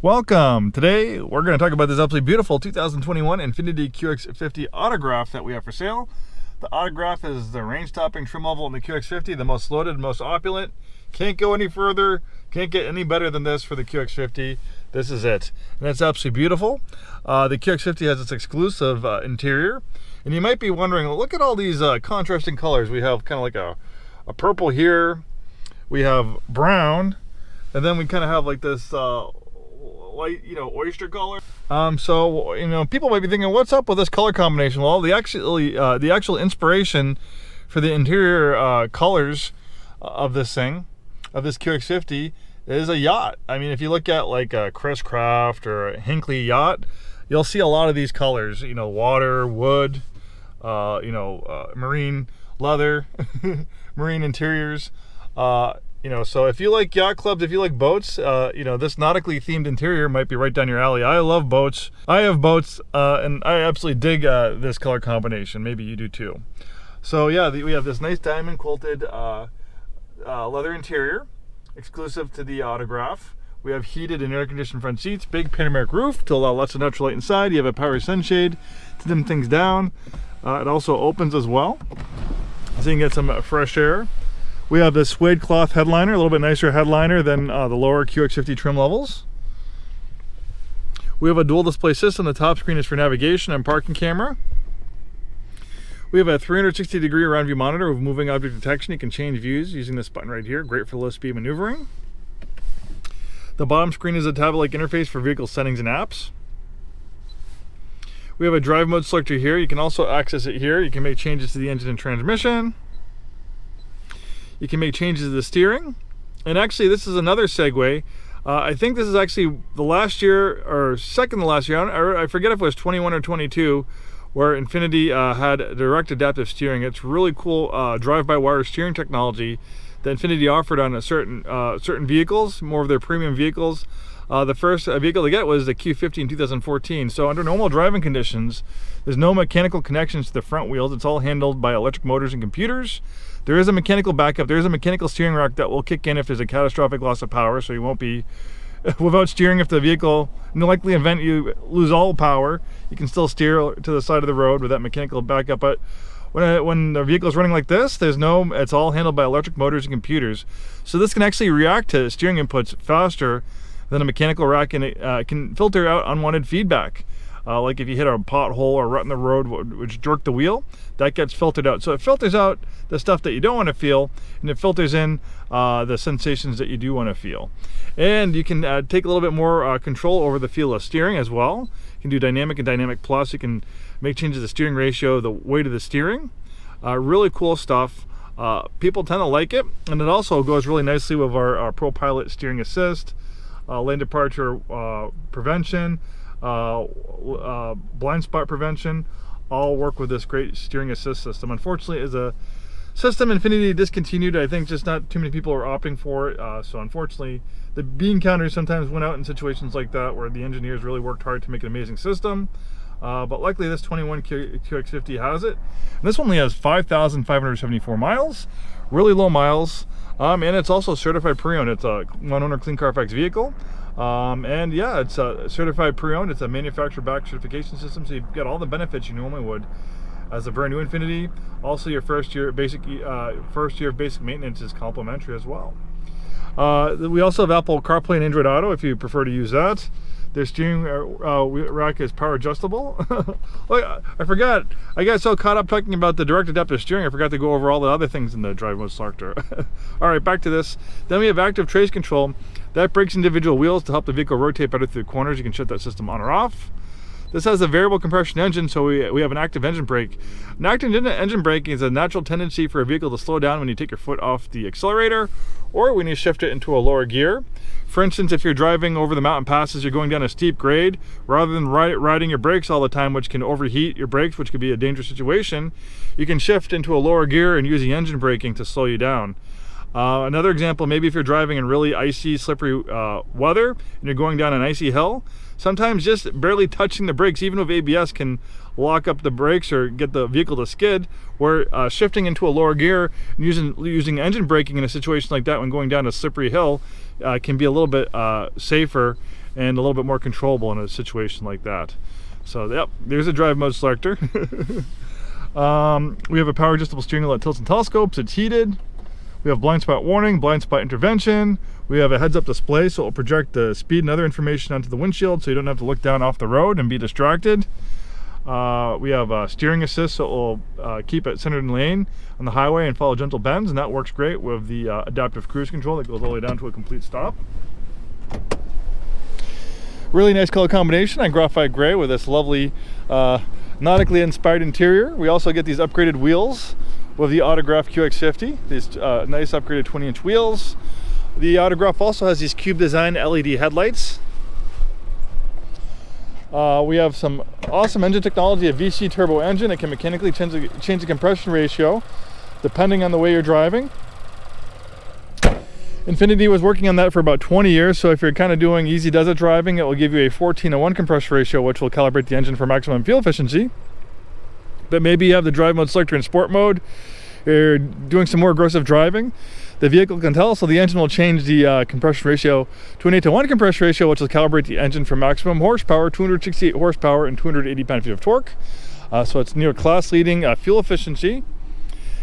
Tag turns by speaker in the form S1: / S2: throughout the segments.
S1: Welcome! Today we're going to talk about this absolutely beautiful 2021 Infiniti QX50 Autograph that we have for sale. The Autograph is the range-topping trim level in the QX50, the most loaded, most opulent. Can't go any further, can't get any better than this for the QX50. This is it. And it's absolutely beautiful. The QX50 has its exclusive interior. And you might be wondering, look at all these contrasting colors. We have kind of like a purple here, we have brown, and then we kind of have like this light, oyster color. So people might be thinking, what's up with this color combination? Well, the actual inspiration for the interior colors of this QX50 is a yacht. I mean, if you look at like a Chris Craft or a Hinckley yacht, you'll see a lot of these colors. Water, wood, marine leather, marine interiors. So if you like yacht clubs, if you like boats, this nautically themed interior might be right down your alley. I love boats. I have boats, and I absolutely dig this color combination. Maybe you do too. So yeah, we have this nice diamond quilted leather interior, exclusive to the Autograph. We have heated and air-conditioned front seats, big panoramic roof to allow lots of natural light inside. You have a power sunshade to dim things down. It also opens as well, so you can get some fresh air. We have this suede cloth headliner, a little bit nicer headliner than the lower QX50 trim levels. We have a dual display system. The top screen is for navigation and parking camera. We have a 360-degree around view monitor with moving object detection. You can change views using this button right here. Great for low speed maneuvering. The bottom screen is a tablet-like interface for vehicle settings and apps. We have a drive mode selector here. You can also access it here. You can make changes to the engine and transmission. You can make changes to the steering. And actually, this is another segue. I think this is actually the last year, or second to last year, I forget if it was 21 or 22, where Infiniti had direct adaptive steering. It's really cool drive-by-wire steering technology that Infiniti offered on certain vehicles, more of their premium vehicles. The first vehicle to get was the Q50 in 2014. So under normal driving conditions, there's no mechanical connections to the front wheels. It's all handled by electric motors and computers. There is a mechanical backup. There is a mechanical steering rack that will kick in if there's a catastrophic loss of power, so you won't be without steering if the vehicle, in the likely event you lose all power, you can still steer to the side of the road with that mechanical backup. But when the vehicle is running like this, it's all handled by electric motors and computers. So this can actually react to steering inputs faster than a mechanical rack, and it can filter out unwanted feedback. Like if you hit a pothole or rut in the road which jerk the wheel, that gets filtered out. So it filters out the stuff that you don't want to feel, and it filters in the sensations that you do want to feel. And you can take a little bit more control over the feel of steering as well. You can do dynamic and dynamic plus. You can make changes to the steering ratio, the weight of the steering. Really cool stuff. People tend to like it, and it also goes really nicely with our ProPilot steering assist, lane departure prevention, blind spot prevention, all work with this great steering assist system. Unfortunately, is a system Infiniti discontinued. I think just not too many people are opting for it. So unfortunately, the bean counters sometimes went out in situations like that where the engineers really worked hard to make an amazing system. But luckily this 21 QX50 has it. And this only has 5,574 miles, really low miles. And it's also certified pre-owned. It's a one-owner Clean Carfax vehicle. And yeah, it's certified pre-owned. It's a manufacturer back certification system, so you've got all the benefits you normally would as a brand new Infiniti. Also, your first year of basic maintenance is complimentary as well. We also have Apple CarPlay and Android Auto if you prefer to use that. Their steering rack is power adjustable. I forgot. I got so caught up talking about the direct adaptive steering, I forgot to go over all the other things in the drive mode selector. All right, back to this. Then we have active trace control. That brakes individual wheels to help the vehicle rotate better through the corners. You can shut that system on or off. This has a variable compression engine, so we have an active engine brake. An active engine brake is a natural tendency for a vehicle to slow down when you take your foot off the accelerator or when you shift it into a lower gear. For instance, if you're driving over the mountain passes, you're going down a steep grade, rather than riding your brakes all the time, which can overheat your brakes, which could be a dangerous situation, you can shift into a lower gear and use the engine braking to slow you down. Another example, maybe if you're driving in really icy, slippery weather and you're going down an icy hill, sometimes just barely touching the brakes, even with ABS, can lock up the brakes or get the vehicle to skid, where shifting into a lower gear and using engine braking in a situation like that when going down a slippery hill can be a little bit safer and a little bit more controllable in a situation like that. So yep, there's a drive mode selector. We have a power adjustable steering wheel that tilts and telescopes. It's heated. We have blind spot warning, blind spot intervention. We have a heads-up display, so it will project the speed and other information onto the windshield, so you don't have to look down off the road and be distracted. We have steering assist, so it will keep it centered in lane on the highway and follow gentle bends, and that works great with the adaptive cruise control that goes all the way down to a complete stop. Really nice color combination on graphite gray with this lovely nautically inspired interior. We also get these upgraded wheels with the Autograph QX50, these nice upgraded 20-inch wheels. The Autograph also has these cube design LED headlights. We have some awesome engine technology, a VC turbo engine. It can mechanically change the compression ratio depending on the way you're driving. Infiniti was working on that for about 20 years, so if you're kind of doing easy desert driving, it will give you a 14:1 compression ratio, which will calibrate the engine for maximum fuel efficiency. But maybe you have the drive mode selector in sport mode, you're doing some more aggressive driving, the vehicle can tell, so the engine will change the compression ratio to an 8:1 compression ratio, which will calibrate the engine for maximum horsepower, 268 horsepower and 280 pound-feet of torque. So it's near class leading fuel efficiency.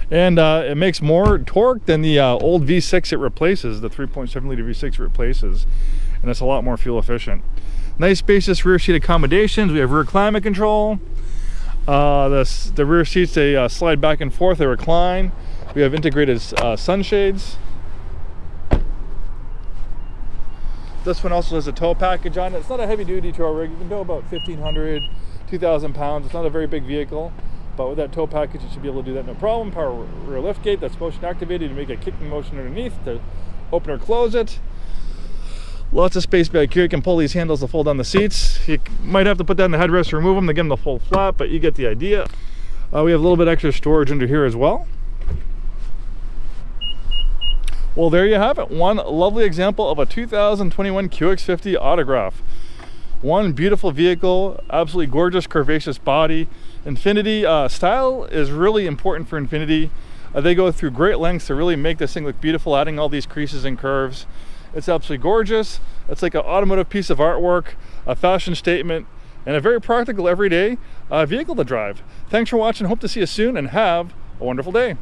S1: And it makes more torque than the old V6 it replaces, the 3.7 liter V6 it replaces, and it's a lot more fuel efficient. Nice spacious rear seat accommodations. We have rear climate control. The rear seats, they slide back and forth, they recline. We have integrated sunshades. This one also has a tow package on it. It's not a heavy duty tow rig. You can tow about 1,500, 2,000 pounds. It's not a very big vehicle. But with that tow package, you should be able to do that no problem. Power rear lift gate that's motion activated. You make a kicking motion underneath to open or close it. Lots of space back here. You can pull these handles to fold down the seats. You might have to put down the headrest to remove them to get them to fold flat, but you get the idea. We have a little bit extra storage under here as well. Well, there you have it. One lovely example of a 2021 QX50 Autograph. One beautiful vehicle, absolutely gorgeous curvaceous body. Infiniti style is really important for Infiniti. They go through great lengths to really make this thing look beautiful, adding all these creases and curves. It's absolutely gorgeous. It's like an automotive piece of artwork, a fashion statement, and a very practical everyday vehicle to drive. Thanks for watching. Hope to see you soon and have a wonderful day.